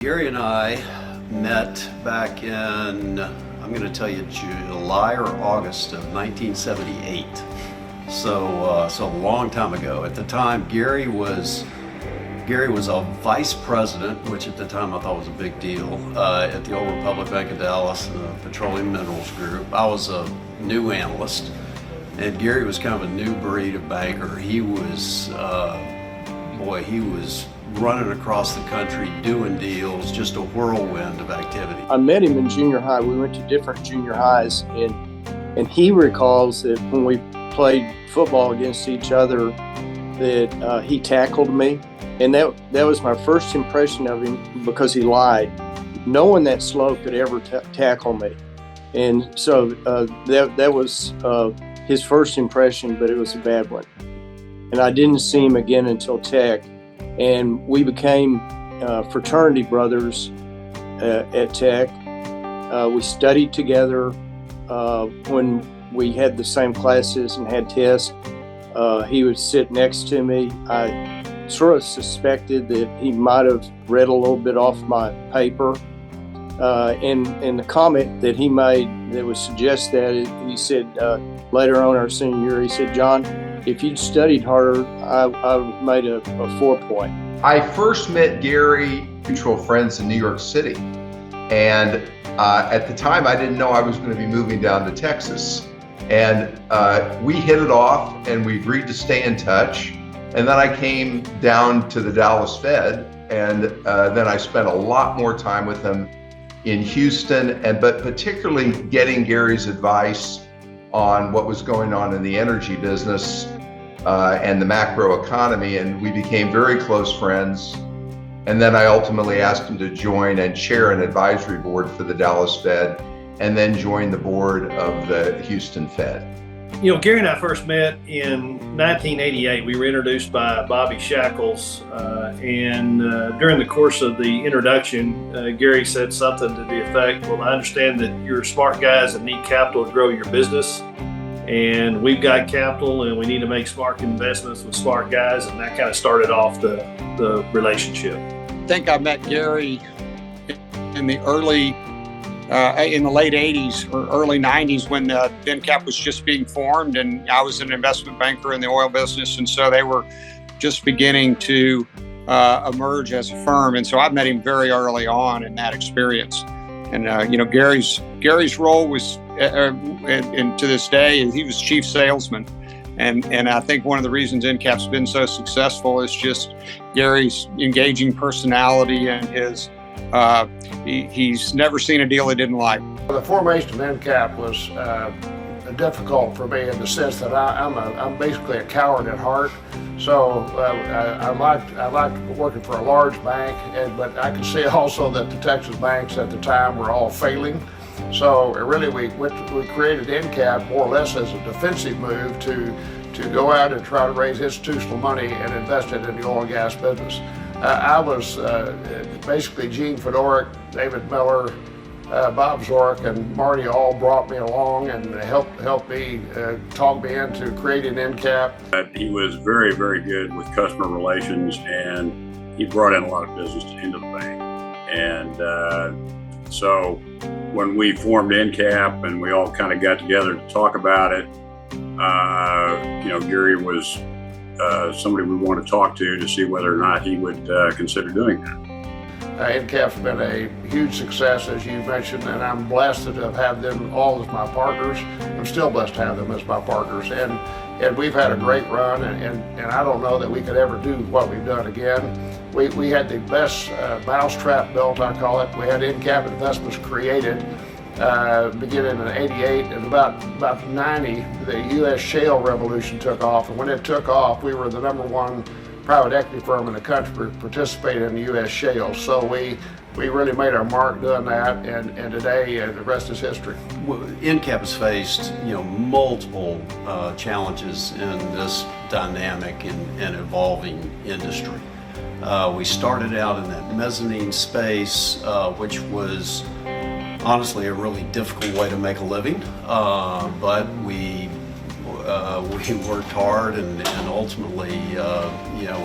Gary and I met back in, I'm going to tell you, July or August of 1978. So a long time ago. At the time, Gary was a vice president, which at the time I thought was a big deal, at the Old Republic Bank of Dallas, the Petroleum Minerals Group. I was a new analyst, and Gary was kind of a new breed of banker. He was, he was running across the country doing deals, just a whirlwind of activity. I met him in junior high. We went to different junior highs, and he recalls that when we played football against each other that he tackled me, and that was my first impression of him because he lied. No one that slow could ever tackle me, and so that was his first impression, but it was a bad one. And I didn't see him again until Tech. And we became fraternity brothers at Tech. We studied together when we had the same classes and had tests. He would sit next to me. I sort of suspected that he might have read a little bit off my paper. And the comment that he made that would suggest that, he said later on our senior year, he said, "John, if you'd studied harder, I made a 4-point." I first met Gary, mutual friends in New York City. And at the time, I didn't know I was going to be moving down to Texas. And we hit it off and we agreed to stay in touch. And then I came down to the Dallas Fed, and then I spent a lot more time with him in Houston, but particularly getting Gary's advice on what was going on in the energy business and the macro economy, and we became very close friends. And then I ultimately asked him to join and chair an advisory board for the Dallas Fed, and then join the board of the Houston Fed. You know, Gary and I first met in 1988. We were introduced by Bobby Shackles, and during the course of the introduction, Gary said something to the effect, "Well, I understand that you're smart guys and need capital to grow your business, and we've got capital and we need to make smart investments with smart guys," and that kind of started off the relationship. I think I met Gary in the in the late 80s or early 90s when EnCap was just being formed, and I was an investment banker in the oil business, and so they were just beginning to emerge as a firm. And so I met him very early on in that experience. And Gary's role was, and to this day, he was chief salesman. And I think one of the reasons EnCap's been so successful is just Gary's engaging personality and his he's never seen a deal he didn't like. The formation of EnCap was difficult for me in the sense that I'm basically a coward at heart. So I liked working for a large bank, but I could see also that the Texas banks at the time were all failing. So really we created EnCap more or less as a defensive move to go out and try to raise institutional money and invest it in the oil and gas business. I was basically Gene Fedoric, David Miller, Bob Zork, and Marty all brought me along and helped me talk me into creating EnCap. He was very, very good with customer relations, and he brought in a lot of business into the bank. And so when we formed EnCap and we all kind of got together to talk about it, Gary was somebody we want to talk to see whether or not he would consider doing that. EnCap's been a huge success, as you mentioned, and I'm blessed to have had them all as my partners. I'm still blessed to have them as my partners, and we've had a great run, and I don't know that we could ever do what we've done again. We had the best mousetrap built, I call it. We had EnCap Investments created beginning in '88, and about 90, the U.S. shale revolution took off, and when it took off, we were the #1 private equity firm in the country participating in the U.S. shale. So we really made our mark doing that, and today the rest is history. EnCap has faced multiple challenges in this dynamic and evolving industry. We started out in that mezzanine space, which was honestly a really difficult way to make a living, but we worked hard and ultimately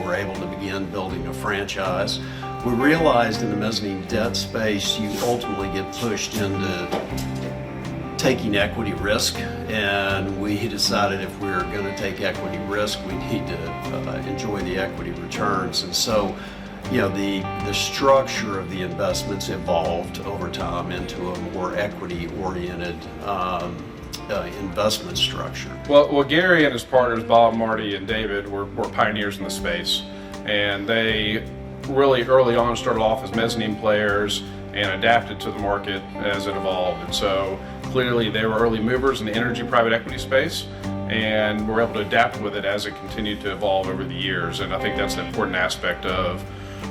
were able to begin building a franchise. we realized in the mezzanine debt space, you ultimately get pushed into taking equity risk, and we decided if we were going to take equity risk, we need to enjoy the equity returns. And so, you know, the structure of the investments evolved over time into a more equity-oriented investment structure. Well, Gary and his partners, Bob, Marty, and David, were pioneers in the space, and they really early on started off as mezzanine players and adapted to the market as it evolved. And so clearly they were early movers in the energy private equity space, and were able to adapt with it as it continued to evolve over the years. And I think that's an important aspect of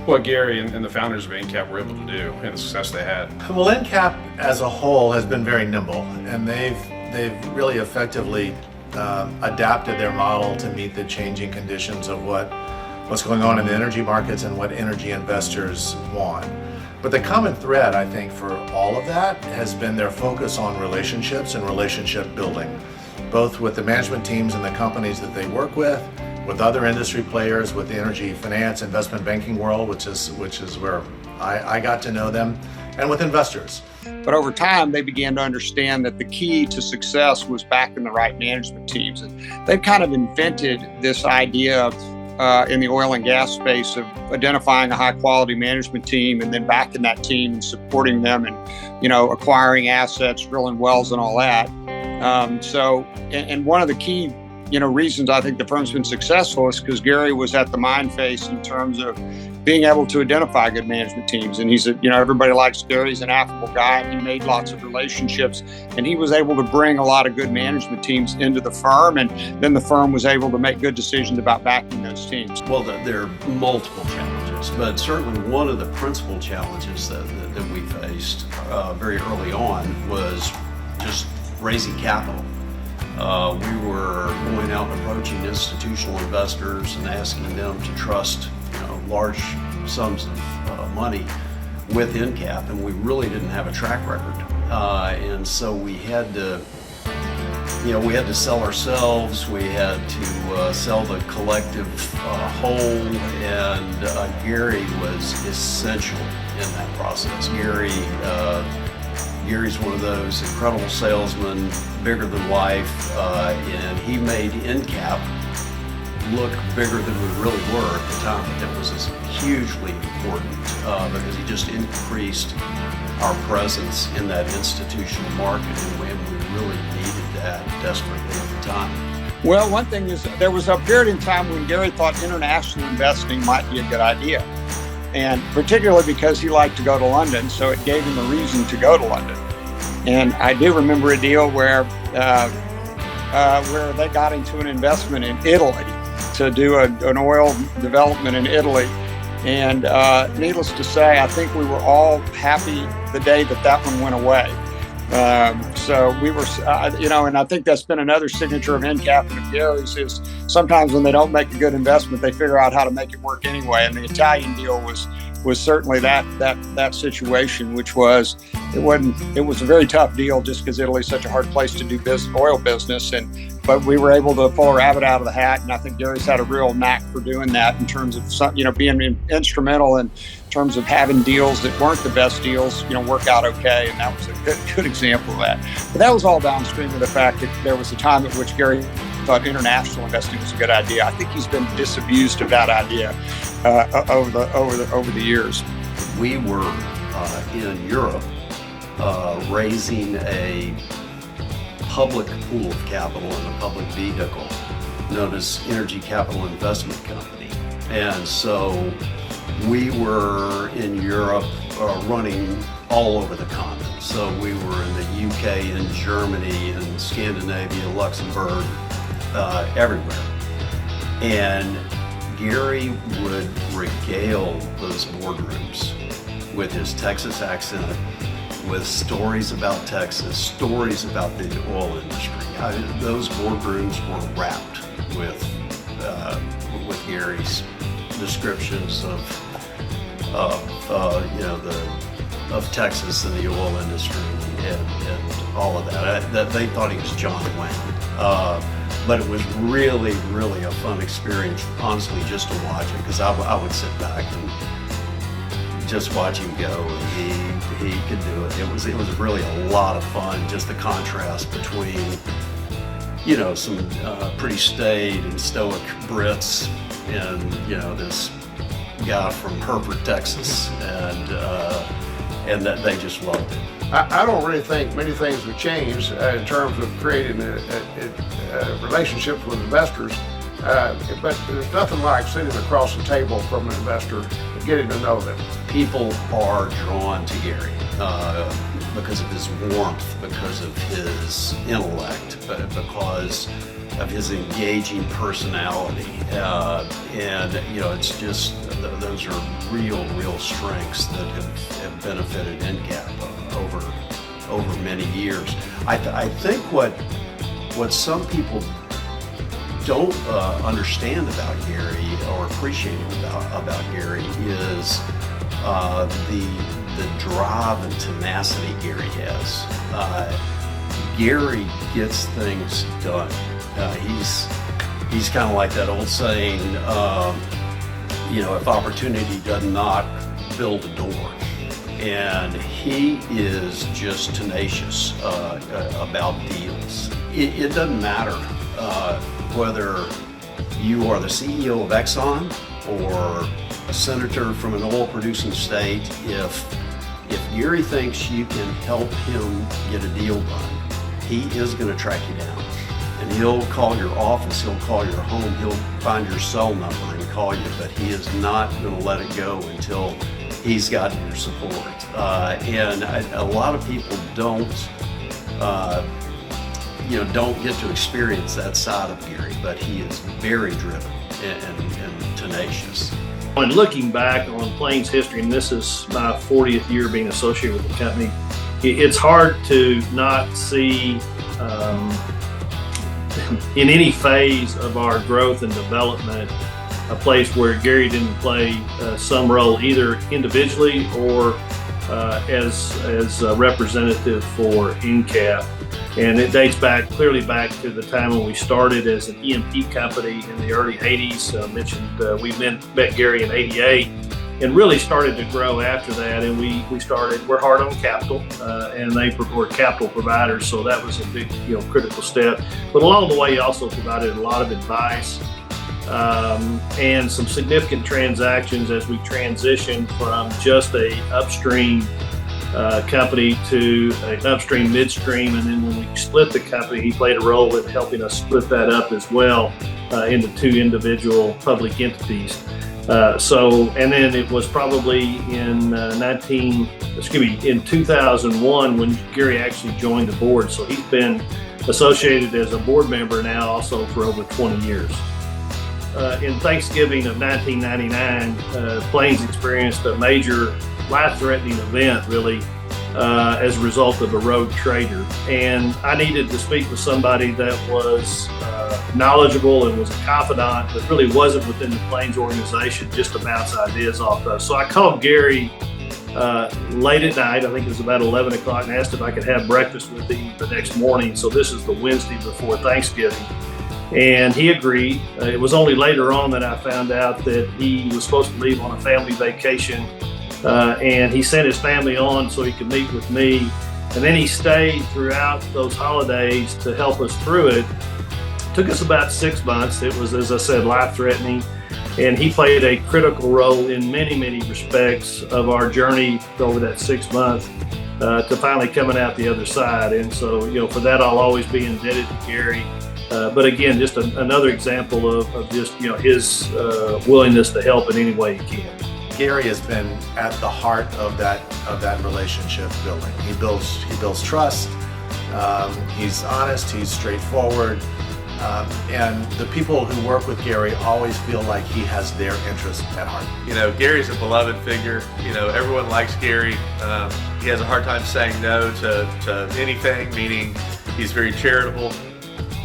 what Gary and the founders of EnCap were able to do and the success they had. Well, EnCap as a whole has been very nimble, and they've really effectively adapted their model to meet the changing conditions of what's going on in the energy markets and what energy investors want. But the common thread, I think, for all of that has been their focus on relationships and relationship building, both with the management teams and the companies that they work with other industry players, with the energy finance, investment banking world, which is where I got to know them, and with investors. But over time, they began to understand that the key to success was backing the right management teams. And they've kind of invented this idea in the oil and gas space of identifying a high quality management team and then backing that team and supporting them and, you know, acquiring assets, drilling wells and all that. And one of the key, you know, reasons I think the firm's been successful is because Gary was at the mind face in terms of being able to identify good management teams. And he's everybody likes Gary. He's an affable guy, and he made lots of relationships, and he was able to bring a lot of good management teams into the firm, and then the firm was able to make good decisions about backing those teams. Well, there are multiple challenges, but certainly one of the principal challenges that we faced very early on was just raising capital. We were going out and approaching institutional investors and asking them to trust large sums of money with EnCap, and we really didn't have a track record. And so we had to sell ourselves. We had to sell the collective whole, and Gary was essential in that process. Gary's one of those incredible salesmen, bigger than life, and he made EnCap look bigger than we really were at the time. That was hugely important because he just increased our presence in that institutional market, and we really needed that desperately at the time. Well, one thing is there was a period in time when Gary thought international investing might be a good idea, and particularly because he liked to go to London, so it gave him a reason to go to London. And I do remember a deal where they got into an investment in Italy to do an oil development in Italy. And needless to say, I think we were all happy the day that one went away. So we were, and I think that's been another signature of EnCap and of Gary's is sometimes when they don't make a good investment, they figure out how to make it work anyway. And the Italian deal was certainly that situation, which was, it was a very tough deal just because Italy's such a hard place to do oil business. But we were able to pull a rabbit out of the hat, and I think Gary's had a real knack for doing that in terms of being instrumental in terms of having deals that weren't the best deals, work out okay, and that was a good example of that. But that was all downstream of the fact that there was a time at which Gary thought international investing was a good idea. I think he's been disabused of that idea over the years. We were in Europe raising a public pool of capital in a public vehicle known as Energy Capital Investment Company. And so we were in Europe running all over the continent. So we were in the UK and Germany and Scandinavia, Luxembourg, everywhere. And Gary would regale those boardrooms with his Texas accent, with stories about Texas, stories about the oil industry. Those boardrooms were wrapped with Gary's descriptions of Texas and the oil industry and all of that. They thought he was John Wayne. But it was really, really a fun experience, honestly, just to watch it, because I would sit back just watch him go. He could do it. It was really a lot of fun. Just the contrast between, you know, some pretty staid and stoic Brits and, you know, this guy from Hereford, Texas, and that they just loved it. I don't really think many things have changed in terms of creating relationships with investors, but there's nothing like sitting across the table from an investor and getting to know them. People are drawn to Gary because of his warmth, because of his intellect, but because of his engaging personality, and you know, it's just those are real strengths that have benefited EnCap over many years. I think what some people don't understand about Gary or appreciate about Gary is the drive and tenacity Gary has. Gary gets things done. He's kind of like that old saying, you know, if opportunity does not build a door. And he is just tenacious about deals. It doesn't matter whether you are the CEO of Exxon or a senator from an oil producing state. If Gary thinks you can help him get a deal done, he is going to track you down. And he'll call your office, he'll call your home, he'll find your cell number and call you, but he is not going to let it go until he's got your support. And a lot of people don't get to experience that side of Gary, but he is very driven and tenacious. And looking back on Plains history, and this is my 40th year being associated with the company, it's hard to not see in any phase of our growth and development a place where Gary didn't play some role, either individually or as a representative for EnCap. And it dates clearly back to the time when we started as an E&P company in the early 80s. I mentioned we met Gary in 88 and really started to grow after that. And we're hard on capital and they were capital providers. So that was a big, critical step. But along the way, he also provided a lot of advice and some significant transactions as we transitioned from just a upstream company to an upstream midstream, and then when we split the company, he played a role in helping us split that up as well into two individual public entities. And then it was probably in 2001 when Gary actually joined the board. So he's been associated as a board member now also for over 20 years. In Thanksgiving of 1999, Plains experienced a major life-threatening event, really, as a result of a rogue trader. And I needed to speak with somebody that was knowledgeable and was a confidant, but really wasn't within the Plains organization, just to bounce ideas off of. So I called Gary late at night, I think it was about 11 o'clock, and asked if I could have breakfast with him the next morning. So this is the Wednesday before Thanksgiving. And he agreed. It was only later on that I found out that he was supposed to leave on a family vacation. And he sent his family on so he could meet with me. And then he stayed throughout those holidays to help us through it. Took us about 6 months. It was, as I said, life-threatening. And he played a critical role in many, many respects of our journey over that 6 months to finally coming out the other side. And so, for that, I'll always be indebted to Gary. But again, just another example of just, his willingness to help in any way he can. Gary has been at the heart of that relationship building. He builds trust. He's honest. He's straightforward, and the people who work with Gary always feel like he has their interest at heart. Gary's a beloved figure. Everyone likes Gary. He has a hard time saying no to anything, meaning he's very charitable.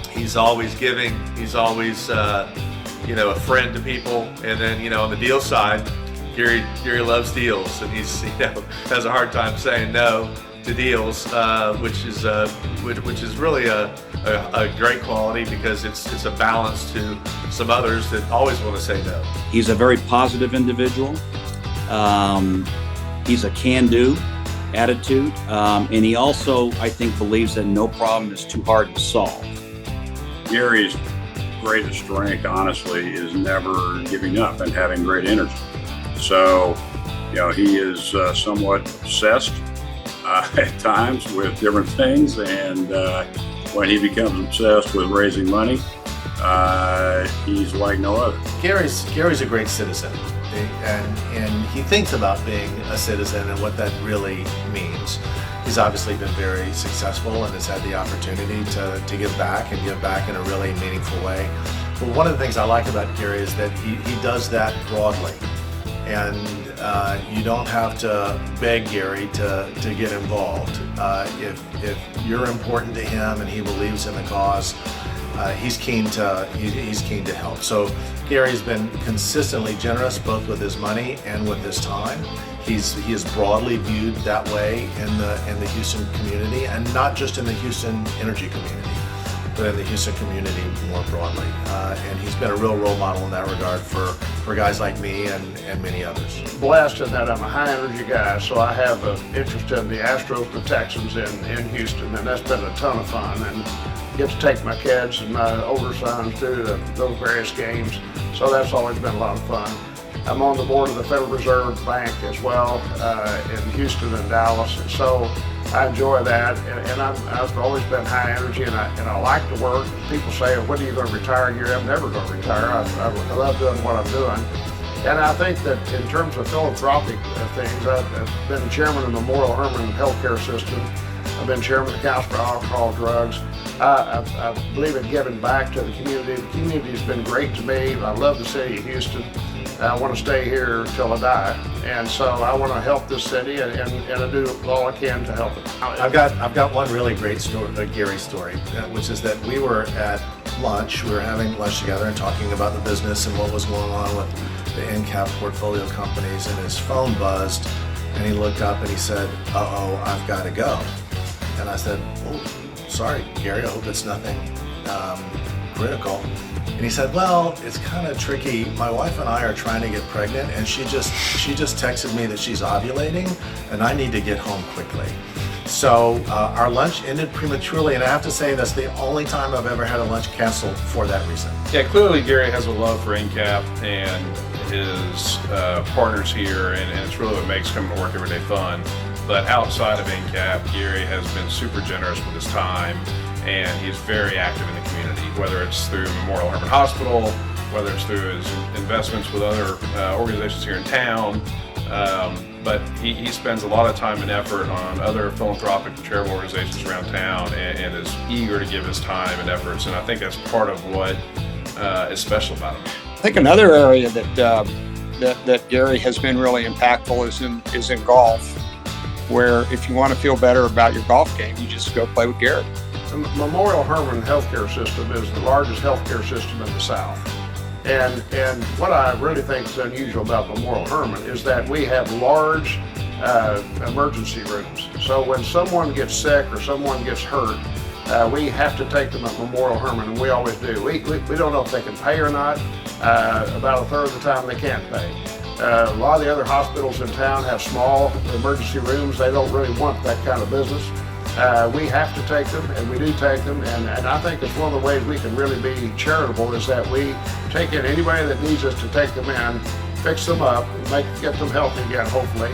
He's always giving. He's always a friend to people. And then on the deal side, Gary loves deals, and he's has a hard time saying no to deals, which is really a great quality, because it's a balance to some others that always want to say no. He's a very positive individual. He's a can-do attitude, and he also, I think, believes that no problem is too hard to solve. Gary's greatest strength, honestly, is never giving up and having great energy. So, he is somewhat obsessed at times with different things, and when he becomes obsessed with raising money, he's like no other. Gary's a great citizen, and he thinks about being a citizen and what that really means. He's obviously been very successful and has had the opportunity to give back and give back in a really meaningful way. But one of the things I like about Gary is that he does that broadly. And you don't have to beg Gary to get involved. If you're important to him and he believes in the cause, he's keen to help. So Gary's been consistently generous both with his money and with his time. He is broadly viewed that way in the Houston community, and not just in the Houston energy community, but in the Houston community more broadly. And he's been a real role model in that regard for guys like me and many others. Blessed in that I'm a high energy guy, so I have an interest in the Astros, the Texans in Houston, and that's been a ton of fun. And get to take my kids and my older sons to those various games, so that's always been a lot of fun. I'm on the board of the Federal Reserve Bank as well in Houston and Dallas, and so I enjoy that, and I've always been high energy, and I like to work. People say, when are you going to retire, Gary? I'm never going to retire. I love doing what I'm doing. And I think that in terms of philanthropic things, I've been chairman of the Memorial Hermann Healthcare System. I've been chairman of the Council for Alcohol, Drugs. I believe in giving back to the community. The community has been great to me. I love the city of Houston. I want to stay here till I die, and so I want to help this city, and I do all I can to help it. I've got one really great story, a Gary story, which is that we were at lunch. We were having lunch together and talking about the business and what was going on with the EnCap portfolio companies, and his phone buzzed, and he looked up and he said, "Uh-oh, I've got to go." And I said, "Oh, sorry, Gary. I hope it's nothing critical." And he said, "Well, it's kind of tricky. My wife and I are trying to get pregnant, and she just texted me that she's ovulating, and I need to get home quickly." So our lunch ended prematurely, and I have to say that's the only time I've ever had a lunch canceled for that reason. Yeah, clearly Gary has a love for EnCap and his partners here, and it's really what makes coming to work every day fun. But outside of EnCap, Gary has been super generous with his time, and he's very active in the community, whether it's through Memorial Hermann Hospital, whether it's through his investments with other organizations here in town. But he spends a lot of time and effort on other philanthropic and charitable organizations around town, and is eager to give his time and efforts. And I think that's part of what is special about him. I think another area that Gary has been really impactful is in golf, where if you want to feel better about your golf game, you just go play with Gary. The Memorial Hermann Healthcare System is the largest healthcare system in the South. And what I really think is unusual about Memorial Hermann is that we have large emergency rooms. So when someone gets sick or someone gets hurt, we have to take them at Memorial Hermann, and we always do. We don't know if they can pay or not. About a third of the time they can't pay. A lot of the other hospitals in town have small emergency rooms. They don't really want that kind of business. We have to take them, and we do take them, and I think it's one of the ways we can really be charitable is that we take in anybody that needs us to take them in, fix them up, get them healthy again, hopefully,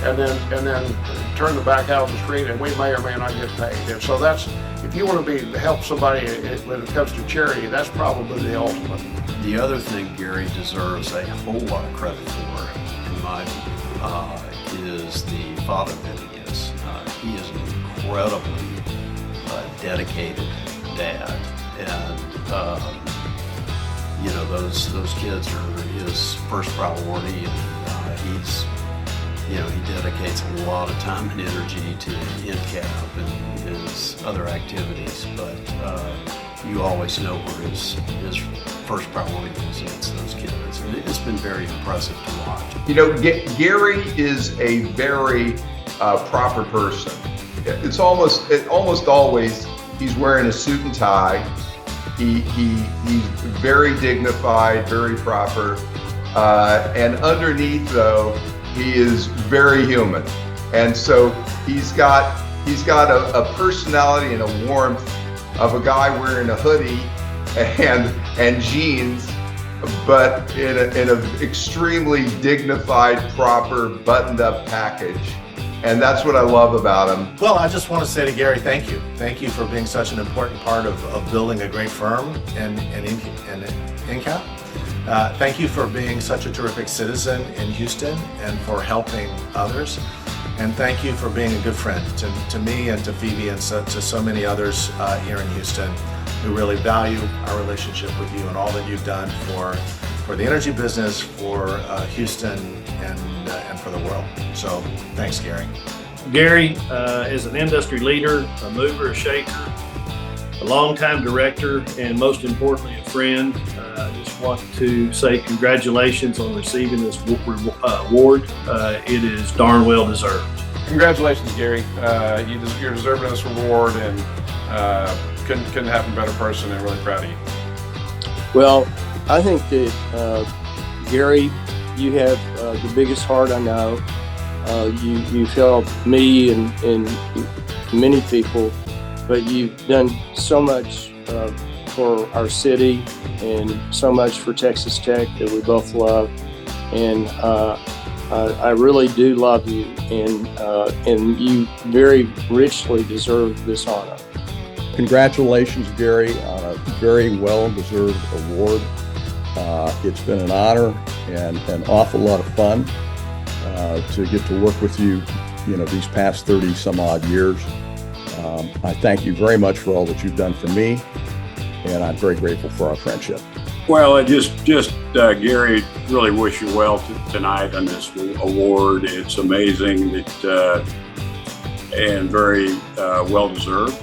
and then turn them back out on the street, and we may or may not get paid. And so that's, if you want to help somebody when it comes to charity, that's probably the ultimate. The other thing Gary deserves a whole lot of credit for, in my view, is the father that he is. He is an incredibly dedicated dad, and those kids are his first priority, and he dedicates a lot of time and energy to EnCap and his other activities, but you always know where his first priority is, and it's those kids, and it's been very impressive to watch. Gary is a very proper person. It's almost always he's wearing a suit and tie. He's very dignified, very proper, and underneath though, He is very human, and so he's got a personality and a warmth of a guy wearing a hoodie and jeans, but in an extremely dignified, proper, buttoned-up package. And that's what I love about him. Well, I just want to say to Gary, thank you. Thank you for being such an important part of building a great firm and EnCap. Thank you for being such a terrific citizen in Houston and for helping others. And thank you for being a good friend to me and to Phoebe and to so many others here in Houston who really value our relationship with you and all that you've done for the energy business, for Houston, and for the world. So thanks, Gary. Gary is an industry leader, a mover, a shaker, a longtime director, and most importantly, a friend. I just want to say congratulations on receiving this award. It is darn well deserved. Congratulations, Gary. You're deserving of this reward, and couldn't happen a better person, and really proud of you. Well, I think that Gary, you have the biggest heart I know. You've helped me and many people, but you've done so much for our city and so much for Texas Tech that we both love. And I really do love you, and you very richly deserve this honor. Congratulations, Gary, on a very well-deserved award. It's been an honor and an awful lot of fun to get to work with you, these past 30 some odd years. I thank you very much for all that you've done for me, and I'm very grateful for our friendship. Well, I just Gary, really wish you well tonight on this award. It's amazing that and very well deserved,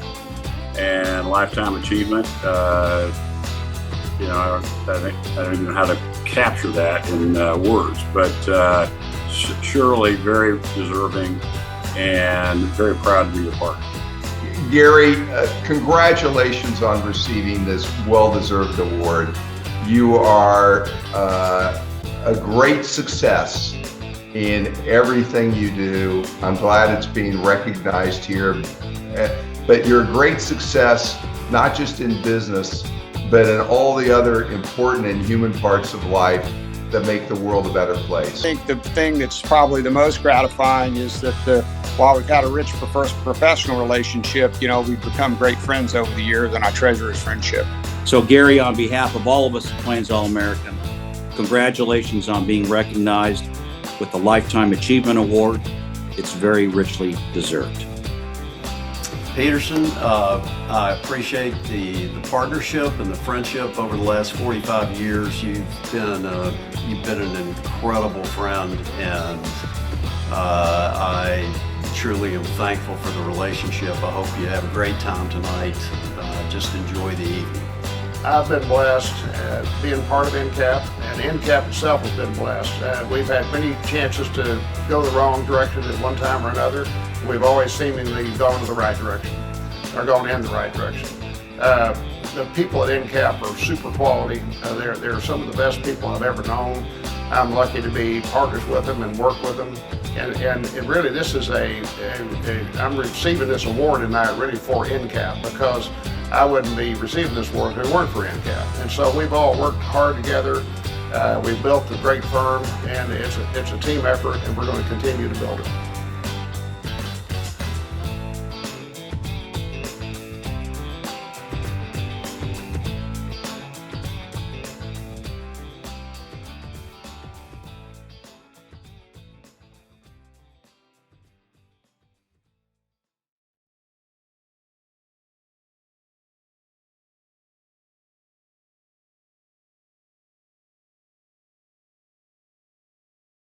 and lifetime achievement. I don't even know how to capture that in words, but surely very deserving and very proud to be a part. Gary, congratulations on receiving this well-deserved award. You are a great success in everything you do. I'm glad it's being recognized here, but you're a great success, not just in business, but in all the other important and human parts of life that make the world a better place. I think the thing that's probably the most gratifying is that while we've had a rich professional relationship, we've become great friends over the years, and I treasure his friendship. So Gary, on behalf of all of us at Plains All-American, congratulations on being recognized with the Lifetime Achievement Award. It's very richly deserved. Petersen, I appreciate the partnership and the friendship over the last 45 years. You've been an incredible friend, and I truly am thankful for the relationship. I hope you have a great time tonight. Just enjoy the evening. I've been blessed being part of EnCap, and EnCap itself has been blessed. We've had many chances to go the wrong direction at one time or another. We've always seemingly gone in the right direction, or gone in the right direction. The people at EnCap are super quality. They're some of the best people I've ever known. I'm lucky to be partners with them and work with them. And really, this is I'm receiving this award tonight really for EnCap, because I wouldn't be receiving this award if it weren't for EnCap. And so we've all worked hard together. We've built a great firm, and it's a team effort, and we're going to continue to build it.